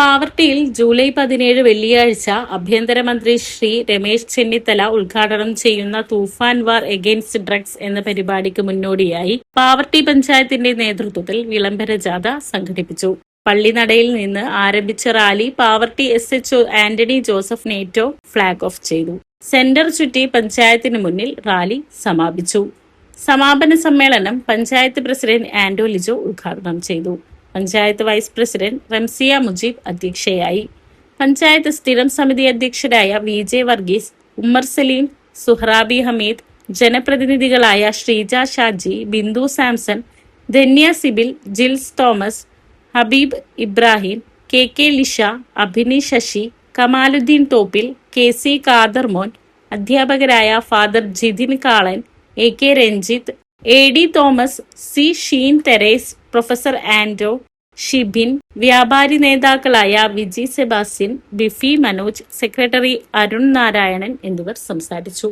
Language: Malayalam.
പാവർട്ടിയിൽ ജൂലൈ 17 വെള്ളിയാഴ്ച ആഭ്യന്തരമന്ത്രി ശ്രീ രമേശ് ചെന്നിത്തല ഉദ്ഘാടനം ചെയ്യുന്ന തൂഫാൻ വാർ എഗെയിൻസ്റ്റ് ഡ്രഗ്സ് എന്ന പരിപാടിക്ക് മുന്നോടിയായി പാവർട്ടി പഞ്ചായത്തിന്റെ നേതൃത്വത്തിൽ വിളംബര ജാഥ സംഘടിപ്പിച്ചു. പള്ളിനടയിൽ നിന്ന് ആരംഭിച്ച rally Pavaratty SHO Antony Joseph NATO flag off ചെയ്തു. സെന്റർ ചുറ്റി പഞ്ചായത്തിന് മുന്നിൽ റാലി സമാപിച്ചു. സമാപന സമ്മേളനം പഞ്ചായത്ത് പ്രസിഡന്റ് ആന്റോ ലിജോ ഉദ്ഘാടനം ചെയ്തു. പഞ്ചായത്ത് വൈസ് പ്രസിഡന്റ് റംസിയ മുജീബ് അധ്യക്ഷയായി. പഞ്ചായത്ത് സ്ഥിരം സമിതി അധ്യക്ഷരായ VJ വർഗീസ്, ഉമ്മർ സലീം, സുഹ്റാബി ഹമീദ്, ജനപ്രതിനിധികളായ Sreeja Shaji, Bindu Samson, Dhanya Sibil, Jils Thomas, Habeeb Ibrahim, KK Lisha, Abhini Sasi, Kamaluddeen Thoppil, KC Khader Mon, അധ്യാപകരായ father Jithin Kalan, AK Ranjith, AD Thomas, C Sheen Theres, professor Ando, Shibin, വ്യാപാരി നേതാക്കളായ വിജി സെബാസ്റ്റ്യൻ, ബിഫി മനോജ്, സെക്രട്ടറി അരുൺ നാരായണൻ എന്നിവർ സംസാരിച്ചു.